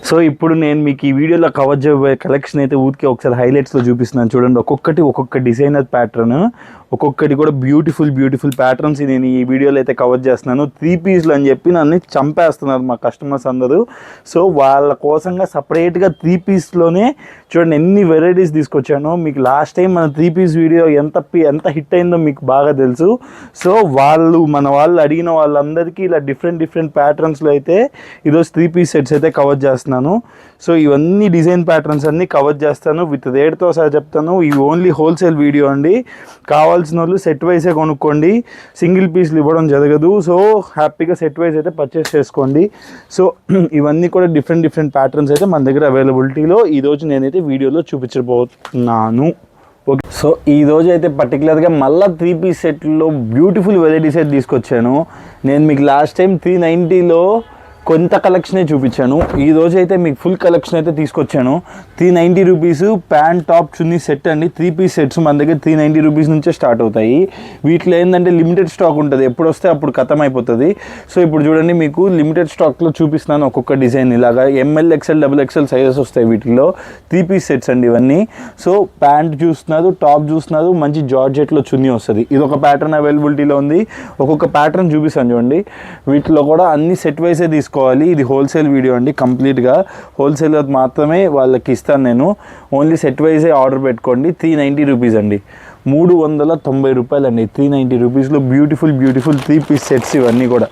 So ఇప్పుడు నేను మీకు ఈ వీడియోలో కవర్ చేయబోయే కలెక్షన్ అయితే ఊరికే ఒకసారి హైలైట్స్లో చూపిస్తున్నాను చూడండి. ఒక్కొక్క డిజైనర్ ప్యాటర్న్, ఒక్కొక్కటి కూడా బ్యూటిఫుల్ ప్యాటర్న్స్ నేను ఈ వీడియోలో అయితే కవర్ చేస్తున్నాను. 3 పీస్లు అని చెప్పి నన్ను చంపేస్తున్నారు మా కస్టమర్స్ అందరూ. సో వాళ్ళ కోసంగా సపరేట్గా 3 పీస్లోనే చూడండి ఎన్ని వెరైటీస్ తీసుకొచ్చాను. మీకు లాస్ట్ టైం మన 3 పీస్ వీడియో ఎంత హిట్ అయిందో మీకు బాగా తెలుసు. సో మన వాళ్ళు అడిగిన వాళ్ళందరికీ ఇలా డిఫరెంట్ ప్యాటర్న్స్లో అయితే ఈరోజు 3 పీస్ సెట్స్ అయితే కవర్ చేస్తున్నాను. సో ఇవన్నీ డిజైన్ ప్యాటర్న్స్ అన్నీ కవర్ చేస్తాను, విత్ రేట్తో సహా చెప్తాను. ఇవి ఓన్లీ హోల్సేల్ వీడియో అండి. కావాల్సిన వాళ్ళు సెట్ వైజే కొనుక్కోండి, సింగిల్ పీస్లు ఇవ్వడం జరగదు. సో హ్యాపీగా సెట్ వైజ్ అయితే పర్చేస్ చేసుకోండి. సో ఇవన్నీ కూడా డిఫరెంట్ ప్యాటర్న్స్ అయితే మన దగ్గర అవైలబిలిటీలో ఈరోజు నేనైతే వీడియోలో చూపించబోతున్నాను. ఓకే, సో ఈరోజు అయితే పర్టికులర్గా మళ్ళీ 3 పీస్ సెట్లో బ్యూటిఫుల్ వెరైటీస్ అయితే తీసుకొచ్చాను. నేను మీకు లాస్ట్ టైం 390లో కొంత కలెక్షనే చూపించాను. ఈరోజు అయితే మీకు ఫుల్ కలెక్షన్ అయితే తీసుకొచ్చాను. 390 రూపీస్ ప్యాంట్ టాప్ చున్నీ సెట్ అండి. 3 పీస్ సెట్స్ మన దగ్గర 390 రూపీస్ నుంచే స్టార్ట్ అవుతాయి. వీటిలో ఏంటంటే లిమిటెడ్ స్టాక్ ఉంటుంది, ఎప్పుడు వస్తే అప్పుడు ఖతం అయిపోతుంది. సో ఇప్పుడు చూడండి మీకు లిమిటెడ్ స్టాక్లో చూపిస్తున్నాను ఒక్కొక్క డిజైన్. ఇలాగా ML XL XXL సైజెస్ వస్తాయి వీటిల్లో. 3 పీస్ సెట్స్ అండి ఇవన్నీ. సో ప్యాంట్ చూస్తున్నారు, టాప్ చూస్తున్నారు, మంచి జార్జెట్లో చున్నీ వస్తుంది. ఇది ఒక ప్యాటర్న్ అవైలబిలిటీలో ఉంది. ఒక్కొక్క ప్యాటర్న్ చూపిస్తాను చూడండి. వీటిలో కూడా అన్ని సెట్ వైజే తీసుకోవాలి. ఇది హోల్సేల్ వీడియో అండి, కంప్లీట్గా హోల్సేలర్ మాత్రమే వాళ్ళకి ఇస్తాను నేను. ఓన్లీ సెట్ వైజే ఆర్డర్ పెట్టుకోండి. 390 రూపీస్ అండి, 390 రూపాయలు అండి. 390 రూపీస్లో బ్యూటిఫుల్ 3 పీస్ సెట్స్ ఇవన్నీ కూడా.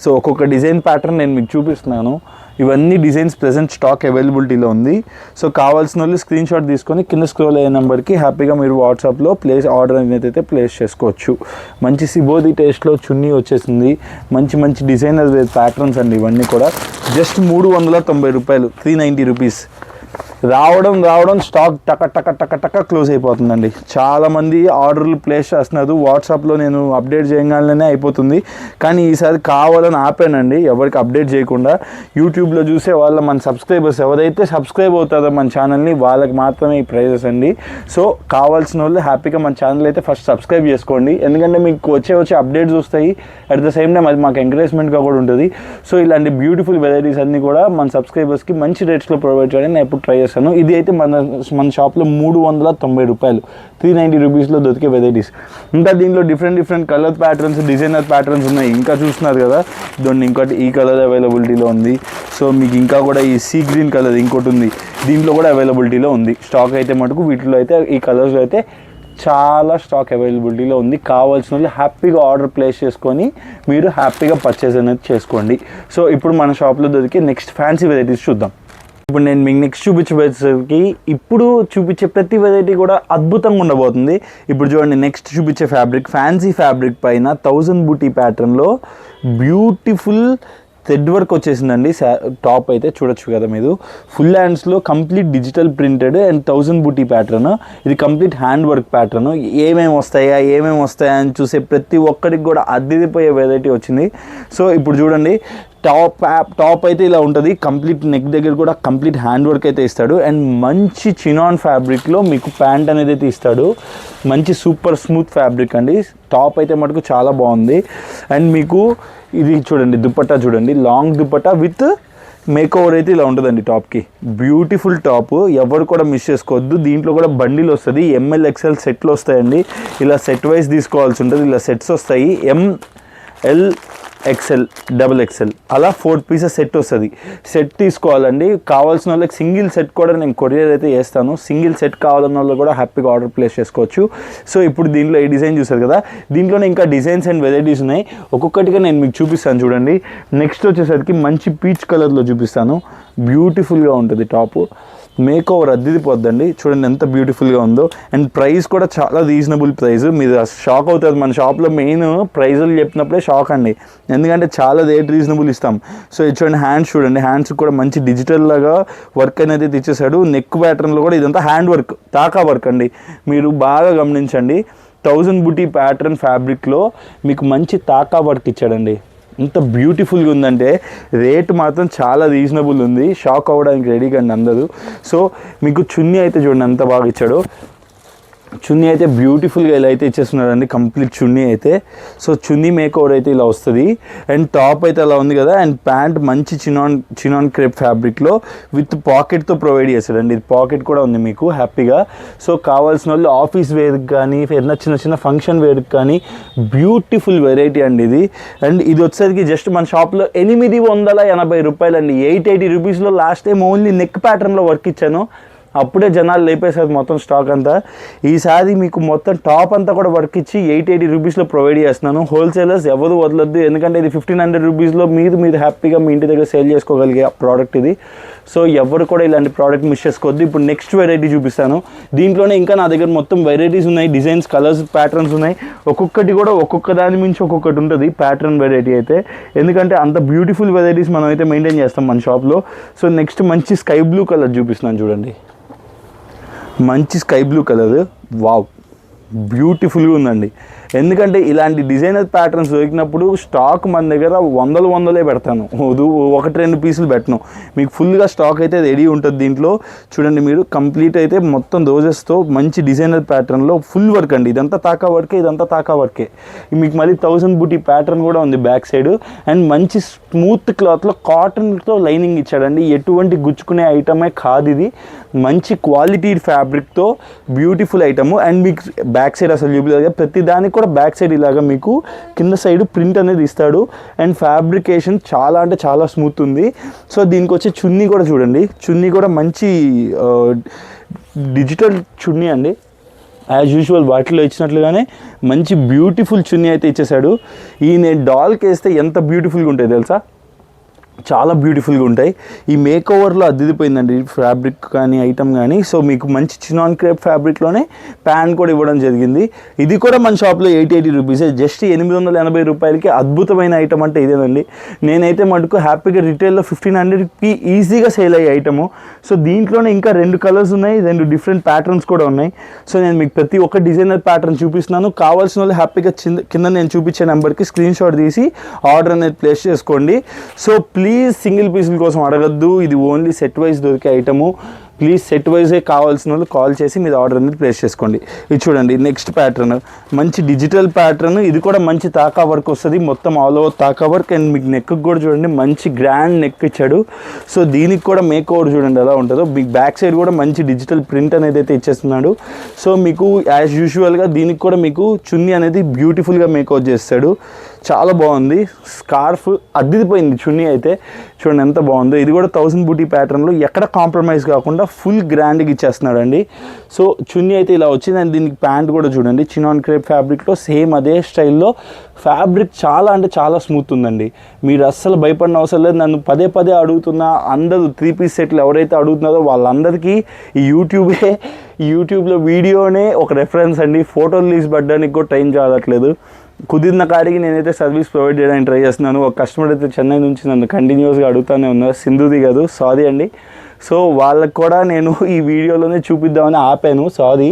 సో ఒక్కొక్క డిజైన్ ప్యాటర్న్ నేను మీకు చూపిస్తున్నాను. ఇవన్నీ డిజైన్స్ ప్రెజెంట్ స్టాక్ అవైలబిలిటీలో ఉంది. సో కావాల్సిన వాళ్ళు స్క్రీన్ షాట్ తీసుకొని కింద స్క్రోల్ అయ్యే నెంబర్కి హ్యాపీగా మీరు వాట్సాప్లో ఆర్డర్ అనేది అయితే ప్లేస్ చేసుకోవచ్చు. మంచి సిబోది టేస్ట్లో చున్నీ వచ్చేసింది. మంచి డిజైనర్ ప్యాటర్న్స్ అండి ఇవన్నీ కూడా. జస్ట్ 390 రూపాయలు, 390 రూపీస్. రావడం స్టాక్ టక క్లోజ్ అయిపోతుందండి. చాలామంది ఆర్డర్లు ప్లేస్ చేస్తున్నారు. వాట్సాప్లో నేను అప్డేట్ చేయగానే అయిపోతుంది, కానీ ఈసారి కావాలని ఆపానండి, ఎవరికి అప్డేట్ చేయకుండా. యూట్యూబ్లో చూసే మన సబ్స్క్రైబర్స్ ఎవరైతే సబ్స్క్రైబ్ అవుతారో మన ఛానల్ని, వాళ్ళకి మాత్రమే ఈ ప్రైజెస్ అండి. సో కావాల్సిన వాళ్ళు హ్యాపీగా మన ఛానల్ అయితే ఫస్ట్ సబ్స్క్రైబ్ చేసుకోండి, ఎందుకంటే మీకు వచ్చే అప్డేట్స్ వస్తాయి. అట్ ద సేమ్ టైం అది మాకు ఎంకరేజ్మెంట్గా కూడా ఉంటుంది. సో ఇలాంటి బ్యూటిఫుల్ వెరైటీస్ అన్నీ కూడా మన సబ్స్క్రైబర్స్కి మంచి రేట్స్లో ప్రొవైడ్ చేయడానికి నేను ఎప్పుడు ట్రై చేస్తాను. ఇది అయితే మన షాప్లో 390 రూపాయలు, 390 రూపీస్లో దొరికే వెరైటీస్. ఇంకా దీంట్లో different colour patterns, designer patterns ఉన్నాయి. ఇంకా చూస్తున్నారు కదా, ఇంకోటి ఈ కలర్ అవైలబిలిటీలో ఉంది. సో మీకు ఇంకా కూడా ఈ సీ గ్రీన్ కలర్ ఇంకోటి ఉంది, దీంట్లో కూడా అవైలబిలిటీలో ఉంది. స్టాక్ అయితే మటుకు వీటిలో అయితే ఈ కలర్స్లో అయితే చాలా స్టాక్ అవైలబిలిటీలో ఉంది. కావాల్సిన వాళ్ళు హ్యాపీగా ఆర్డర్ ప్లేస్ చేసుకొని మీరు హ్యాపీగా పర్చేస్ అనేది చేసుకోండి. సో ఇప్పుడు మన షాప్లో దొరికే నెక్స్ట్ ఫ్యాన్సీ వెరైటీస్ చూద్దాం. ఇప్పుడు నేను మీకు నెక్స్ట్ చూపించేసరికి ఇప్పుడు చూపించే ప్రతి వెరైటీ కూడా అద్భుతంగా ఉండబోతుంది. ఇప్పుడు చూడండి, నెక్స్ట్ చూపించే ఫ్యాబ్రిక్ ఫ్యాన్సీ ఫ్యాబ్రిక్ పైన 1000 బూటీ ప్యాటర్న్లో బ్యూటిఫుల్ థ్రెడ్ వర్క్ వచ్చేసిందండి. టాప్ అయితే చూడొచ్చు కదా మీరు. ఫుల్ హ్యాండ్స్లో కంప్లీట్ డిజిటల్ ప్రింటెడ్ అండ్ 1000 బూటీ ప్యాటర్న్. ఇది కంప్లీట్ హ్యాండ్ వర్క్ ప్యాటర్న్. ఏమేమి వస్తాయా అని చూసే ప్రతి ఒక్కరికి కూడా అద్దిపోయే వెరైటీ వచ్చింది. సో ఇప్పుడు చూడండి, టాప్ అయితే ఇలా ఉంటుంది. కంప్లీట్ నెక్ దగ్గర కూడా కంప్లీట్ హ్యాండ్ వర్క్ అయితే ఇస్తాడు. అండ్ మంచి చినాన్ ఫ్యాబ్రిక్లో మీకు ప్యాంట్ అనేది అయితే ఇస్తాడు. మంచి సూపర్ స్మూత్ ఫ్యాబ్రిక్ అండి. టాప్ అయితే మటుకు చాలా బాగుంది. అండ్ మీకు ఇది చూడండి, దుపట్టా చూడండి, long dupatta with make over అయితే ఇలా ఉంటుందండి టాప్కి. బ్యూటిఫుల్ టాప్, ఎవరు కూడా మిస్ చేసుకోవద్దు. దీంట్లో కూడా బండిల్ వస్తుంది. ML XL సెట్లు వస్తాయండి. ఇలా సెట్ వైజ్ తీసుకోవాల్సి ఉంటుంది. ఇలా సెట్స్ వస్తాయి, ML XL XXL అలా 4 పీసెస్ సెట్ వస్తుంది. సెట్ తీసుకోవాలండి. కావాల్సిన వాళ్ళకి సింగిల్ సెట్ కూడా నేను కొరియర్ అయితే చేస్తాను. సింగిల్ సెట్ కావాలన్న వాళ్ళు కూడా హ్యాపీగా ఆర్డర్ ప్లేస్ చేసుకోవచ్చు. సో ఇప్పుడు దీంట్లో ఈ డిజైన్ చూసారు కదా, దీంట్లోనే ఇంకా డిజైన్స్ అండ్ వెరైటీస్ ఉన్నాయి. ఒక్కొక్కటిగా నేను మీకు చూపిస్తాను చూడండి. నెక్స్ట్ వచ్చేసరికి మంచి పీచ్ కలర్లో చూపిస్తాను. బ్యూటిఫుల్గా ఉంటుంది టాపు. Make over అద్దిపోద్దండి. చూడండి ఎంత బ్యూటిఫుల్గా ఉందో. అండ్ ప్రైస్ కూడా చాలా రీజనబుల్ ప్రైస్. మీరు షాక్ అవుతారు. మన షాప్లో మెయిన్ ప్రైజులు చెప్పినప్పుడే షాక్ అండి, ఎందుకంటే చాలా రేట్ రీజనబుల్ ఇస్తాం. సో ఇది చూడండి, హ్యాండ్స్ చూడండి, హ్యాండ్స్ కూడా మంచి డిజిటల్ లాగా వర్క్ అనేది తెచ్చేసాడు. నెక్ ప్యాటర్న్లో కూడా ఇదంతా హ్యాండ్ వర్క్, తాకా వర్క్ అండి. మీరు బాగా గమనించండి, 1000 బూటీ ప్యాటర్న్ ఫ్యాబ్రిక్లో మీకు మంచి తాకా వర్క్ ఇచ్చాడండి. ఎంత బ్యూటిఫుల్గా ఉందంటే రేట్ మాత్రం చాలా రీజనబుల్ ఉంది. షాక్ అవ్వడానికి రెడీగా అండి అందరూ. సో మీకు చున్నీ అయితే చూడండి ఎంత బాగా ఇచ్చాడు. చున్నీ అయితే బ్యూటిఫుల్గా ఇలా అయితే ఇచ్చేస్తున్నారండి, కంప్లీట్ చున్నీ అయితే. సో చున్నీ మేకోవర్ అయితే ఇలా వస్తుంది. అండ్ టాప్ అయితే అలా ఉంది కదా. అండ్ ప్యాంట్ మంచి చినాన్ క్రేప్ ఫ్యాబ్రిక్లో విత్ పాకెట్తో ప్రొవైడ్ చేశాడండి. ఇది పాకెట్ కూడా ఉంది మీకు హ్యాపీగా. సో కావాల్సిన వాళ్ళు ఆఫీస్ వేర్కి కానీ ఏదైనా చిన్న చిన్న ఫంక్షన్ వేర్కి కానీ బ్యూటిఫుల్ వెరైటీ అండి ఇది. అండ్ ఇది వచ్చేసరికి జస్ట్ మన షాప్లో 880 రూపాయలు అండి. 880 రూపీస్లో లాస్ట్ టైం ఓన్లీ నెక్ ప్యాటర్న్లో వర్క్ ఇచ్చాను, అప్పుడే జనాలు లేపేశారు మొత్తం స్టాక్ అంతా. ఈసారి మీకు మొత్తం టాప్ అంతా కూడా వర్క్ ఇచ్చి 880 రూపీస్లో ప్రొవైడ్ చేస్తున్నాను. హోల్సేలర్స్ ఎవరు వదలొద్దు, ఎందుకంటే ఇది 1500 రూపీస్లో మీరు హ్యాపీగా మీ ఇంటి దగ్గర సేల్ చేసుకోగలిగే ప్రోడక్ట్ ఇది. సో ఎవరు కూడా ఇలాంటి ప్రోడక్ట్ మిస్ చేసుకోవద్దు. ఇప్పుడు నెక్స్ట్ వెరైటీ చూపిస్తాను. దీంట్లోనే ఇంకా నా దగ్గర మొత్తం వెరైటీస్ ఉన్నాయి, డిజైన్స్, కలర్స్, ప్యాటర్న్స్ ఉన్నాయి. ఒక్కొక్కటి కూడా ఒక్కొక్క దాని మించి ఒక్కొక్కటి ఉంటుంది ప్యాటర్న్ వెరైటీ అయితే, ఎందుకంటే అంత బ్యూటిఫుల్ వెరైటీస్ మనం అయితే మెయింటైన్ చేస్తాం మన షాప్లో. సో నెక్స్ట్ మంచి స్కై బ్లూ కలర్ చూపిస్తున్నాను చూడండి. మంచి స్కై బ్లూ కలర్, వావ్ బ్యూటిఫుల్గా ఉందండి. ఎందుకంటే ఇలాంటి డిజైనర్ ప్యాటర్న్స్ దొరికినప్పుడు స్టాక్ మన దగ్గర వందలే పెడతాను, 1-2 పీసులు పెట్టను. మీకు ఫుల్గా స్టాక్ అయితే రెడీ ఉంటుంది. దీంట్లో చూడండి మీరు కంప్లీట్ అయితే మొత్తం రోజెస్తో మంచి డిజైనర్ ప్యాటర్న్లో ఫుల్ వర్క్ అండి. ఇదంతా తాకా వర్కే. మీకు మళ్ళీ 1000 బూటీ ప్యాటర్న్ కూడా ఉంది బ్యాక్ సైడ్. అండ్ మంచి స్మూత్ క్లాత్లో కాటన్తో లైనింగ్ ఇచ్చాడండి. ఎటువంటి గుచ్చుకునే ఐటమే కాదు ఇది, మంచి క్వాలిటీ ఫ్యాబ్రిక్తో బ్యూటిఫుల్ ఐటమ్. అండ్ మీకు బ్యాక్ సైడ్ అసలు చూపించలేదు, ప్రతి దానికి కూడా బ్యాక్ సైడ్ ఇలాగా మీకు కింద సైడ్ ప్రింట్ అనేది ఇస్తాడు. అండ్ ఫ్యాబ్రికేషన్ చాలా అంటే చాలా స్మూత్ ఉంది. సో దీనికి వచ్చే చున్నీ కూడా చూడండి, చున్నీ కూడా మంచి డిజిటల్ చున్నీ అండి. యాజ్ యూజువల్ వాటిలో ఇచ్చినట్లుగానే మంచి బ్యూటిఫుల్ చున్నీ అయితే ఇచ్చేసాడు. ఈ నేను డాల్కి వేస్తే ఎంత బ్యూటిఫుల్గా ఉంటాయి తెలుసా, చాలా బ్యూటిఫుల్గా ఉంటాయి. ఈ మేక్ ఓవర్లో అద్దిపోయిందండి ఫ్యాబ్రిక్ కానీ ఐటమ్ కానీ. సో మీకు మంచి చినాన్ క్రేప్ ఫ్యాబ్రిక్లోనే ప్యాంట్ కూడా ఇవ్వడం జరిగింది. ఇది కూడా మన షాప్లో 880 రూపీసే, జస్ట్ 880 రూపాయలకి అద్భుతమైన ఐటమ్ అంటే ఇదేనండి. నేనైతే మటుకు హ్యాపీగా రిటైల్లో 1500కి ఈజీగా సేల్ అయ్యే ఐటము. సో దీంట్లోనే ఇంకా 2 కలర్స్ ఉన్నాయి, 2 డిఫరెంట్ ప్యాటర్న్స్ కూడా ఉన్నాయి. సో నేను మీకు ప్రతి ఒక్క డిజైనర్ ప్యాటర్న్ చూపిస్తున్నాను. కావాల్సిన వాళ్ళు హ్యాపీగా కింద నేను చూపించే నెంబర్కి స్క్రీన్ షాట్ తీసి ఆర్డర్ అనేది ప్లేస్ చేసుకోండి. సో ప్లీజ్ సింగిల్ పీసుల కోసం అడగద్దు, ఇది ఓన్లీ సెట్ వైజ్ దొరికే ఐటము. ప్లీజ్ సెట్ వైజే కావాల్సిన వాళ్ళు కాల్ చేసి మీరు ఆర్డర్ అనేది ప్లేస్ చేసుకోండి. ఇది చూడండి నెక్స్ట్ ప్యాటర్న్, మంచి డిజిటల్ ప్యాటర్న్. ఇది కూడా మంచి తాకా వర్క్ వస్తుంది, మొత్తం ఆల్ ఓవర్ తాకా వర్క్. అండ్ మీకు నెక్ కూడా చూడండి మంచి గ్రాండ్ నెక్ ఇచ్చాడు. సో దీనికి కూడా మేక్ ఓవర్ చూడండి ఎలా ఉంటుందో. మీకు బ్యాక్ సైడ్ కూడా మంచి డిజిటల్ ప్రింట్ అనేది అయితే ఇచ్చేస్తున్నాడు. సో మీకు యాజ్ యూజువల్గా దీనికి కూడా మీకు చున్నీ అనేది బ్యూటిఫుల్గా మేక్ ఓవర్ చేస్తాడు. చాలా బాగుంది. స్కార్ఫ్ అద్దిపోయింది చున్నీ అయితే, చూడండి ఎంత బాగుందో. ఇది కూడా 1000 బూటీ ప్యాటర్న్లో ఎక్కడ కాంప్రమైజ్ కాకుండా ఫుల్ గ్రాండ్గా ఇచ్చేస్తున్నాడు అండి. సో చున్నీ అయితే ఇలా వచ్చింది. అండ్ దీనికి ప్యాంట్ కూడా చూడండి చినాన్ క్రేప్ ఫ్యాబ్రిక్లో సేమ్ అదే స్టైల్లో. ఫ్యాబ్రిక్ చాలా అంటే చాలా స్మూత్ ఉందండి. మీరు అస్సలు భయపడిన అవసరం లేదు. నన్ను పదే అడుగుతున్నా అందరూ 3 పీస్ సెట్లు ఎవరైతే అడుగుతున్నారో వాళ్ళందరికీ ఈ యూట్యూబ్లో వీడియోనే ఒక రెఫరెన్స్ అండి. ఫోటోలు తీసి పడ్డానికి కూడా టైం చాలట్లేదు. కుదిరిన కాడికి నేనైతే సర్వీస్ ప్రొవైడ్ చేయడానికి ట్రై చేస్తున్నాను. ఒక కస్టమర్ అయితే చెన్నై నుంచి నన్ను కంటిన్యూస్గా అడుగుతూనే ఉన్నారు, సింధుది కాదు, సారీ అండి. సో వాళ్ళకు కూడా నేను ఈ వీడియోలోనే చూపిద్దామని ఆపాను, సారీ.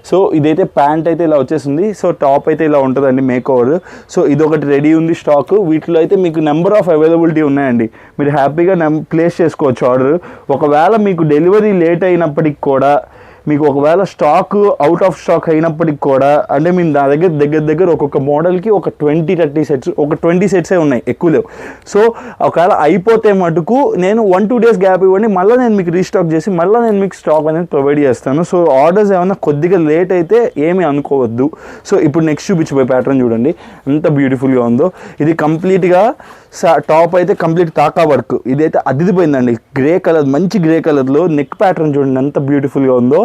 సో ఇదైతే ప్యాంట్ అయితే ఇలా వచ్చేసింది. సో టాప్ అయితే ఇలా ఉంటుందండి మేక్ ఓవర్. సో ఇదొకటి రెడీ ఉంది స్టాక్. వీటిలో అయితే మీకు నెంబర్ ఆఫ్ అవైలబిలిటీ ఉన్నాయండి, మీరు హ్యాపీగా ప్లేస్ చేసుకోవచ్చు ఆర్డర్. ఒకవేళ మీకు డెలివరీ లేట్ అయినప్పటికి కూడా, మీకు ఒకవేళ స్టాక్ అవుట్ ఆఫ్ స్టాక్ అయినప్పటికి కూడా, అంటే మీరు నా దగ్గర ఒక్కొక్క మోడల్కి ఒక 20-30 సెట్స్, ఒక 20 సెట్సే ఉన్నాయి, ఎక్కువ లేవు. సో ఒకవేళ అయిపోతే మటుకు నేను 1-2 డేస్ గ్యాప్ ఇవ్వండి, మళ్ళీ నేను మీకు రీస్టాక్ చేసి మళ్ళీ నేను మీకు స్టాక్ అనేది ప్రొవైడ్ చేస్తాను. సో ఆర్డర్స్ ఏమైనా కొద్దిగా లేట్ అయితే ఏమీ అనుకోవద్దు. సో ఇప్పుడు నెక్స్ట్ చూపించిపోయే ప్యాటర్న్ చూడండి ఎంత బ్యూటిఫుల్గా ఉందో. ఇది కంప్లీట్గా టాప్ అయితే కంప్లీట్ తాకా వర్క్. ఇదైతే అద్దిపోయిందండి, గ్రే కలర్, మంచి గ్రే కలర్లో నెక్ ప్యాటర్న్ చూడండి ఎంత బ్యూటిఫుల్గా ఉందో.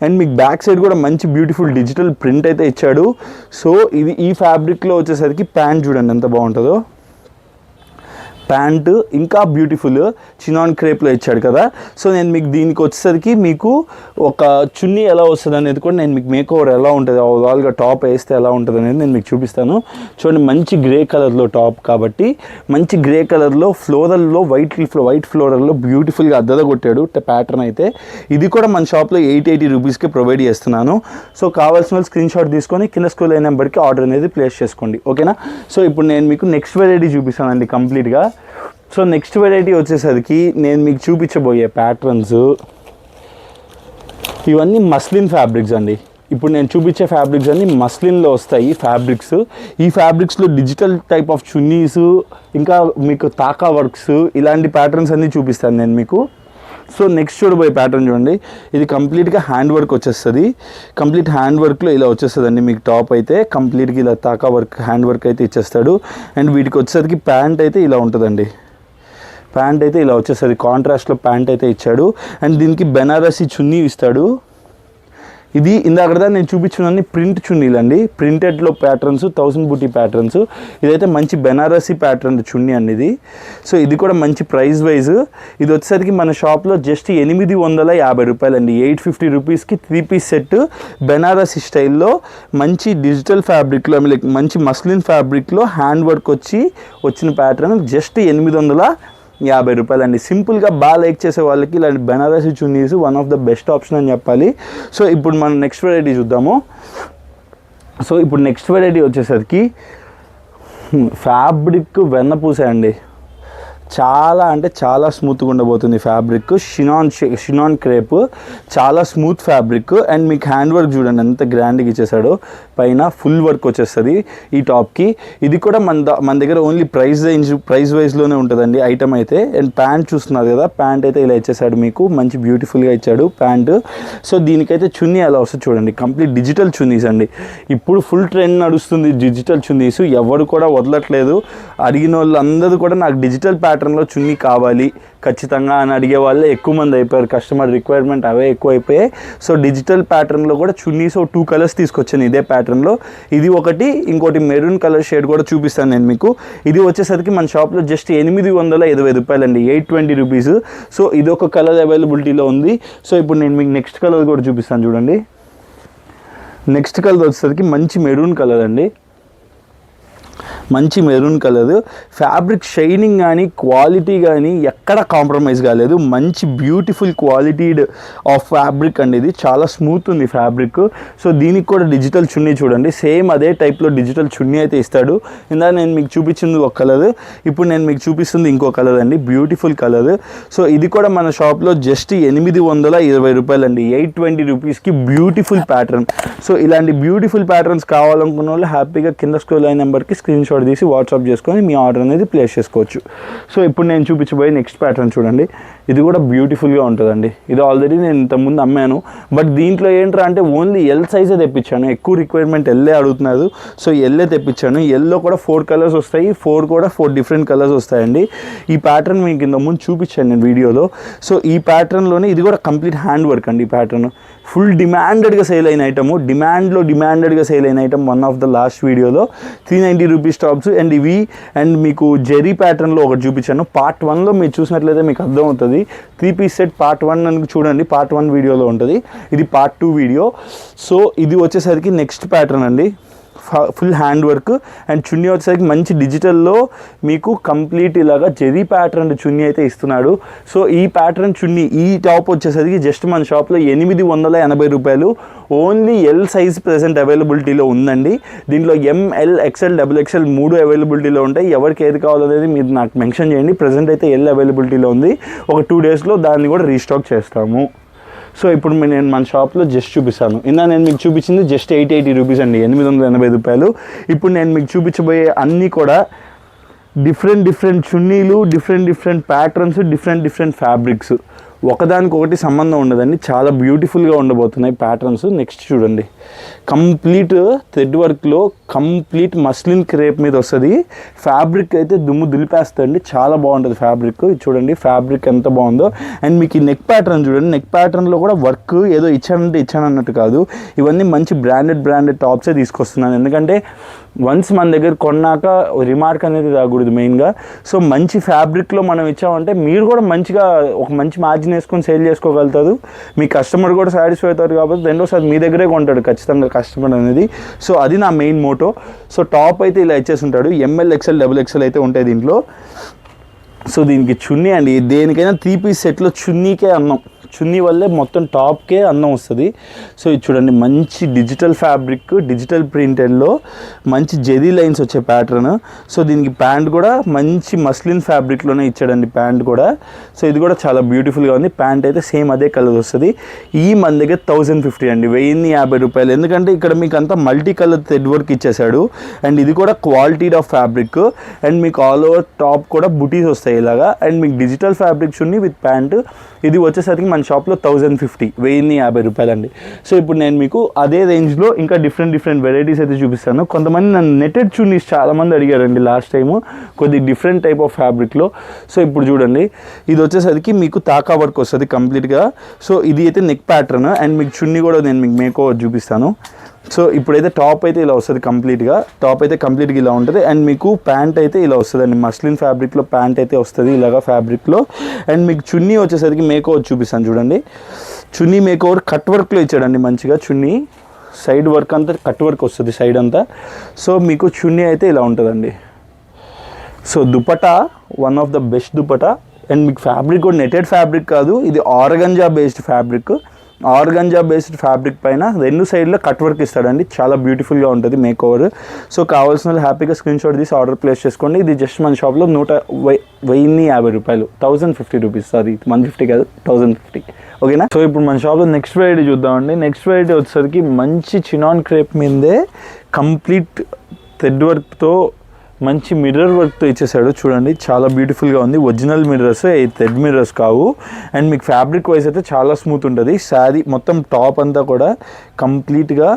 అండ్ మీకు బ్యాక్ సైడ్ కూడా మంచి బ్యూటిఫుల్ డిజిటల్ ప్రింట్ అయితే ఇచ్చాడు. సో ఇది ఈ ఫ్యాబ్రిక్లో వచ్చేసరికి ప్యాంట్ చూడండి ఎంత బాగుంటుందో. ప్యాంటు ఇంకా బ్యూటిఫుల్ చినాన్ క్రేప్లో ఇచ్చాడు కదా. సో నేను మీకు దీనికి వచ్చేసరికి మీకు ఒక చున్నీ ఎలా వస్తుంది అనేది కూడా నేను మీకు మేక్ ఓవర్ ఎలా ఉంటుంది, ఓవరాల్గా టాప్ వేస్తే ఎలా ఉంటుంది అనేది నేను మీకు చూపిస్తాను. చూడండి మంచి గ్రే కలర్లో టాప్ కాబట్టి, మంచి గ్రే కలర్లో ఫ్లోరల్లో వైట్ ఫ్లోరల్లో బ్యూటిఫుల్గా అద్దద కొట్టాడు ప్యాటర్న్ అయితే. ఇది కూడా మన షాప్లో 880 రూపీస్కి ప్రొవైడ్ చేస్తున్నాను. సో కావాల్సిన వాళ్ళు స్క్రీన్ షాట్ తీసుకొని కింద స్కూల్ అయిన నెంబర్కి ఆర్డర్ అనేది ప్లేస్ చేసుకోండి, ఓకేనా. సో ఇప్పుడు నేను మీకు నెక్స్ట్ వెరైటీ చూపిస్తానండి కంప్లీట్గా. సో నెక్స్ట్ వెరైటీ వచ్చేసరికి నేను మీకు చూపించబోయే ప్యాటర్న్స్ ఇవన్నీ మస్లిన్ ఫ్యాబ్రిక్స్ అండి. ఇప్పుడు నేను చూపించే ఫ్యాబ్రిక్స్ అన్ని మస్లిన్లో వస్తాయి ఫ్యాబ్రిక్స్. ఈ ఫ్యాబ్రిక్స్లో డిజిటల్ టైప్ ఆఫ్ చున్నీస్, ఇంకా మీకు తాకా వర్క్స్, ఇలాంటి ప్యాటర్న్స్ అన్నీ చూపిస్తాను నేను మీకు. సో నెక్స్ట్ చూడబోయే ప్యాటర్న్ చూడండి, ఇది కంప్లీట్గా హ్యాండ్ వర్క్ వచ్చేస్తుంది. కంప్లీట్ హ్యాండ్ వర్క్లో ఇలా వచ్చేస్తుందండి మీకు. టాప్ అయితే కంప్లీట్గా ఇలా తాకా వర్క్ హ్యాండ్ వర్క్ అయితే ఇచ్చేస్తాడు. అండ్ వీటికి వచ్చేసరికి ప్యాంట్ అయితే ఇలా ఉంటుందండి. ప్యాంట్ అయితే ఇలా వచ్చేస్తుంది, కాంట్రాస్ట్లో ప్యాంట్ అయితే ఇచ్చాడు. అండ్ దీనికి బెనారసి చున్నీ ఇస్తాడు. ఇది ఇందాకదా నేను చూపించున్నాను ప్రింట్ చున్నీలు అండి, ప్రింటెడ్లో ప్యాటర్న్స్, 1000 బూటీ ప్యాటర్న్స్. ఇదైతే మంచి బెనారసి ప్యాటర్న్ చున్నీ అండి ఇది. సో ఇది కూడా మంచి ప్రైస్ వైజ్. ఇది వచ్చేసరికి మన షాప్లో జస్ట్ 850 రూపాయలండి. 850 రూపీస్కి 3 పీస్ సెట్ బెనారసి స్టైల్లో మంచి డిజిటల్ ఫ్యాబ్రిక్లో, లైక్ మంచి మస్లిన్ ఫ్యాబ్రిక్లో హ్యాండ్ వర్క్ వచ్చిన ప్యాటర్న్ జస్ట్ 850 రూపాయలండి. సింపుల్గా బాగా లైక్ చేసే వాళ్ళకి ఇలాంటి Banarasi chunnis one of the best option అని చెప్పాలి. సో ఇప్పుడు మనం నెక్స్ట్ వెరైటీ చూద్దాము. సో ఇప్పుడు నెక్స్ట్ వెరైటీ వచ్చేసరికి ఫ్యాబ్రిక్ వెన్నపూస అండి. చాలా అంటే చాలా స్మూత్గా ఉండబోతుంది ఫ్యాబ్రిక్. షినాన్ క్రేప్, చాలా స్మూత్ ఫ్యాబ్రిక్. అండ్ మీకు హ్యాండ్ వర్క్ చూడండి ఎంత గ్రాండ్గా ఇచ్చేసాడో. పైన ఫుల్ వర్క్ వచ్చేస్తుంది ఈ టాప్కి. ఇది కూడా మన దగ్గర ఓన్లీ ప్రైస్ వైజ్లోనే ఉంటుందండి ఐటమ్ అయితే. అండ్ ప్యాంట్ చూస్తున్నారు కదా, ప్యాంట్ అయితే ఇలా ఇచ్చేసాడు మీకు, మంచి బ్యూటిఫుల్గా ఇచ్చాడు ప్యాంట్. సో దీనికైతే చున్నీ అలా వస్తుంది చూడండి, కంప్లీట్ డిజిటల్ చున్నీస్ అండి. ఇప్పుడు ఫుల్ ట్రెండ్ నడుస్తుంది డిజిటల్ చున్నీస్, ఎవరు కూడా వదలట్లేదు. అడిగిన వాళ్ళు అందరూ కూడా నాకు డిజిటల్ ప్యాటర్న్లో చున్నీ కావాలి ఖచ్చితంగా అని అడిగే వాళ్ళే ఎక్కువ మంది అయిపోయారు. కస్టమర్ రిక్వైర్మెంట్ అవే ఎక్కువ అయిపోయాయి. సో డిజిటల్ ప్యాటర్న్లో కూడా చున్నీస్ 2 కలర్స్ తీసుకొచ్చాను ఇదే ప్యాటర్న్లో. ఇది ఒకటి, ఇంకోటి మెరూన్ కలర్ షేడ్ కూడా చూపిస్తాను నేను మీకు. ఇది వచ్చేసరికి మన షాప్లో జస్ట్ 820 రూపాయలండి, 820 రూపీస్. సో ఇది ఒక కలర్ అవైలబిలిటీలో ఉంది. సో ఇప్పుడు నేను మీకు నెక్స్ట్ కలర్ కూడా చూపిస్తాను చూడండి. నెక్స్ట్ కలర్ వచ్చేసరికి మంచి మెరూన్ కలర్ అండి, మంచి మెరూన్ కలర్. ఫ్యాబ్రిక్ షైనింగ్ కానీ క్వాలిటీ కానీ ఎక్కడ కాంప్రమైజ్ కాలేదు. మంచి బ్యూటిఫుల్ క్వాలిటీడ్ ఆఫ్ ఫ్యాబ్రిక్ అండి ఇది. చాలా స్మూత్ ఉంది ఫ్యాబ్రిక్. సో దీనికి కూడా డిజిటల్ చున్నీ చూడండి, సేమ్ అదే టైప్లో డిజిటల్ చున్నీ అయితే ఇస్తాడు. ఇందాక నేను మీకు చూపించింది ఒక కలర్, ఇప్పుడు నేను మీకు చూపిస్తుంది ఇంకో కలర్ అండి, బ్యూటిఫుల్ కలర్. సో ఇది కూడా మన షాప్లో జస్ట్ 820 రూపాయలండి, 820 రూపీస్కి బ్యూటిఫుల్ ప్యాటర్న్. సో ఇలాంటి బ్యూటిఫుల్ ప్యాటర్న్స్ కావాలనుకున్న వాళ్ళు హ్యాపీగా కింద స్క్రోల్ అయిన నెంబర్కి స్క్రీన్ షాట్ తీసి వాట్సాప్ చేసుకొని మీ ఆర్డర్ అనేది ప్లేస్ చేసుకోవచ్చు. సో ఇప్పుడు నేను చూపించబోయే నెక్స్ట్ ప్యాటర్న్ చూడండి, ఇది కూడా బ్యూటిఫుల్గా ఉంటుందండి. ఇది ఆల్రెడీ నేను ఇంతకుముందు అమ్మాను, బట్ దీంట్లో ఏంట్రా అంటే ఓన్లీ ఎల్ సైజే తెప్పించాను. ఎక్కువ రిక్వైర్మెంట్ ఎల్లే అడుగుతున్నారు, సో ఎల్లే తెప్పించాను. ఎల్లో కూడా 4 కలర్స్ వస్తాయి, 4 డిఫరెంట్ కలర్స్ వస్తాయండి. ఈ ప్యాటర్న్ మీకు ఇంతకుముందు చూపించాను నేను వీడియోలో. సో ఈ ప్యాటర్న్లోనే ఇది కూడా కంప్లీట్ హ్యాండ్ వర్క్ అండి. ఈ ప్యాటర్న్ ఫుల్ డిమాండెడ్గా సేల్ అయిన ఐటమ్, డిమాండెడ్గా సేల్ అయిన item one of the last వీడియోలో. 390 రూపీస్ టాప్స్. అండ్ ఇవి అండ్ మీకు జెరీ ప్యాటర్న్లో ఒకటి చూపించాను. పార్ట్ 1లో మీరు చూసినట్లయితే మీకు అర్థమవుతుంది. 3 పీస్ సెట్ పార్ట్ 1 అని చూడండి, పార్ట్ 1 వీడియోలో ఉంటుంది. ఇది పార్ట్ 2 వీడియో. సో ఇది వచ్చేసరికి నెక్స్ట్ ప్యాటర్న్ అండి, ఫుల్ హ్యాండ్ వర్క్. అండ్ చున్నీ వచ్చేసరికి మంచి డిజిటల్లో మీకు కంప్లీట్ ఇలాగా జెరీ ప్యాటర్న్ చున్నీ అయితే ఇస్తున్నాడు. సో ఈ ప్యాటర్న్ చున్నీ, ఈ టాప్ వచ్చేసరికి జస్ట్ మన షాప్లో 880 రూపాయలు. ఓన్లీ ఎల్ సైజ్ ప్రెసెంట్ అవైలబిలిటీలో ఉందండి. దీంట్లో ML, XL, XXL 3 అవైలబిలిటీలో ఉంటాయి. ఎవరికి ఏది కావాలనేది మీరు నాకు మెన్షన్ చేయండి. ప్రెసెంట్ అయితే ఎల్ అవైలబిలిటీలో ఉంది. ఒక 2 డేస్లో దాన్ని కూడా రీస్టాక్ చేస్తాము. సో ఇప్పుడు నేను మన షాప్లో జస్ట్ చూపిస్తాను. నేను మీకు చూపించింది జస్ట్ 880 రూపీస్ అండి, 880 రూపాయలు. ఇప్పుడు నేను మీకు చూపించబోయే అన్నీ కూడా డిఫరెంట్ చున్నీలు, డిఫరెంట్ ప్యాటర్న్స్, డిఫరెంట్ ఫ్యాబ్రిక్స్. ఒకదానికొకటి సంబంధం ఉండదండి, చాలా బ్యూటిఫుల్గా ఉండబోతున్నాయి ప్యాటర్న్స్. నెక్స్ట్ చూడండి, కంప్లీట్ థ్రెడ్ వర్క్లో కంప్లీట్ మస్లిన్ క్రేప్ మీద వస్తుంది. ఫ్యాబ్రిక్ అయితే దుమ్ము దులిపేస్తుంది, చాలా బాగుంటుంది ఫ్యాబ్రిక్. చూడండి ఫ్యాబ్రిక్ ఎంత బాగుందో. అండ్ మీకు ఈ నెక్ ప్యాటర్న్ చూడండి, నెక్ ప్యాటర్న్లో కూడా వర్క్ ఏదో ఇచ్చానన్నట్టు కాదు. ఇవన్నీ మంచి బ్రాండెడ్ టాప్సే తీసుకొస్తున్నాను. ఎందుకంటే వన్స్ మన దగ్గర కొన్నాక రిమార్క్ అనేది రాకూడదు మెయిన్గా. సో మంచి ఫ్యాబ్రిక్లో మనం ఇచ్చామంటే మీరు కూడా మంచిగా ఒక మంచి మార్జిన్ వేసుకొని సేల్ చేసుకోగలుగుతారు. మీ కస్టమర్ కూడా సాటిస్ఫై అవుతారు. కాబట్టి రెండోసారి మీ దగ్గరే కొంటాడు ఖచ్చితంగా కస్టమర్ అనేది. సో అది నా మెయిన్ మోటో. సో టాప్ అయితే ఇలా ఇచ్చేసి ఉంటాడు. ML, XL, XXL అయితే ఉంటాయి దీంట్లో. సో దీనికి చున్నీ అండి, దేనికైనా 3 పీస్ సెట్లో చున్నీకే అన్నాం. చున్నీ వల్లే మొత్తం టాప్కే అందం వస్తుంది. సో ఇది చూడండి మంచి డిజిటల్ ఫ్యాబ్రిక్, డిజిటల్ ప్రింటెడ్లో మంచి జెరీ లైన్స్ వచ్చే ప్యాటర్న్. సో దీనికి ప్యాంట్ కూడా మంచి మస్లిన్ ఫ్యాబ్రిక్లోనే ఇచ్చాడండి ప్యాంట్ కూడా. సో ఇది కూడా చాలా బ్యూటిఫుల్గా ఉంది. ప్యాంట్ అయితే సేమ్ అదే కలర్ వస్తుంది. ఈ మన దగ్గర 1050 అండి, 1050 రూపాయలు. ఎందుకంటే ఇక్కడ మీకు అంతా మల్టీ కలర్ థ్రెడ్ వర్క్ ఇచ్చేసాడు. అండ్ ఇది కూడా క్వాలిటీ ఆఫ్ ఫ్యాబ్రిక్. అండ్ మీకు ఆల్ ఓవర్ టాప్ కూడా బుటీస్ వస్తాయి ఇలాగా. అండ్ మీకు డిజిటల్ ఫ్యాబ్రిక్స్ ఉన్నాయి విత్ ప్యాంట్. ఇది వచ్చేసరికి మన షాప్లో 1050, 1050 రూపాయలు అండి. సో ఇప్పుడు నేను మీకు అదే రేంజ్లో ఇంకా డిఫరెంట్ వెరైటీస్ అయితే చూపిస్తాను. కొంతమంది నన్ను నెటెడ్ చున్నీస్ చాలామంది అడిగారండి లాస్ట్ టైము, కొద్ది డిఫరెంట్ టైప్ ఆఫ్ ఫ్యాబ్రిక్లో. సో ఇప్పుడు చూడండి, ఇది వచ్చేసరికి మీకు తాకా వర్క్ వస్తుంది కంప్లీట్గా. సో ఇది అయితే నెక్ ప్యాటర్న్. అండ్ మీకు చున్నీ కూడా నేను మీకు మేక్ ఓవర్ చూపిస్తాను. సో ఇప్పుడైతే టాప్ అయితే ఇలా వస్తుంది కంప్లీట్గా. టాప్ అయితే కంప్లీట్గా ఇలా ఉంటుంది. అండ్ మీకు ప్యాంట్ అయితే ఇలా వస్తుంది అండి, మస్లిన్ ఫ్యాబ్రిక్లో ప్యాంట్ అయితే వస్తుంది ఇలాగా ఫ్యాబ్రిక్లో. అండ్ మీకు చున్నీ వచ్చేసరికి మేక్ ఓవర్ చూపిస్తాను చూడండి. చున్నీ మేక్ ఓవర్ కట్ వర్క్లో ఇచ్చాడండి మంచిగా. చున్నీ సైడ్ వర్క్ అంతా కట్ వర్క్ వస్తుంది సైడ్ అంతా. సో మీకు చున్నీ అయితే ఇలా ఉంటుందండి. So dupatta one of the best dupatta. And మీకు ఫ్యాబ్రిక్ కూడా నెటెడ్ ఫ్యాబ్రిక్ కాదు, ఇది organza based fabric. Organza based fabric పైన రెండు సైడ్లో కట్ వర్క్ ఇస్తాడండి, చాలా బ్యూటిఫుల్గా ఉంటుంది మేక్ ఓవర్. సో కావాల్సిన వాళ్ళు హ్యాపీగా స్క్రీన్ షాట్ తీసి ఆర్డర్ ప్లేస్ చేసుకోండి. ఇది జస్ట్ మన షాప్లో 1050 రూపాయలు, 1050 రూపీస్. సారీ 150 కాదు, 1050. ఓకేనా. సో ఇప్పుడు మన షాప్లో నెక్స్ట్ వెరైటీ చూద్దామండి. నెక్స్ట్ వెరైటీ వచ్చేసరికి మంచి చినాన్ క్రేప్ మీదే కంప్లీట్ థ్రెడ్ వర్క్తో మంచి మిర్రర్ వర్క్తో ఇచ్చేసాడు చూడండి. చాలా బ్యూటిఫుల్గా ఉంది. ఒరిజినల్ మిర్రర్స్, థ్రెడ్ మిర్రర్స్ కావు. అండ్ మీకు ఫ్యాబ్రిక్ వైజ్ అయితే చాలా స్మూత్ ఉంటుంది. శారీ మొత్తం టాప్ అంతా కూడా కంప్లీట్గా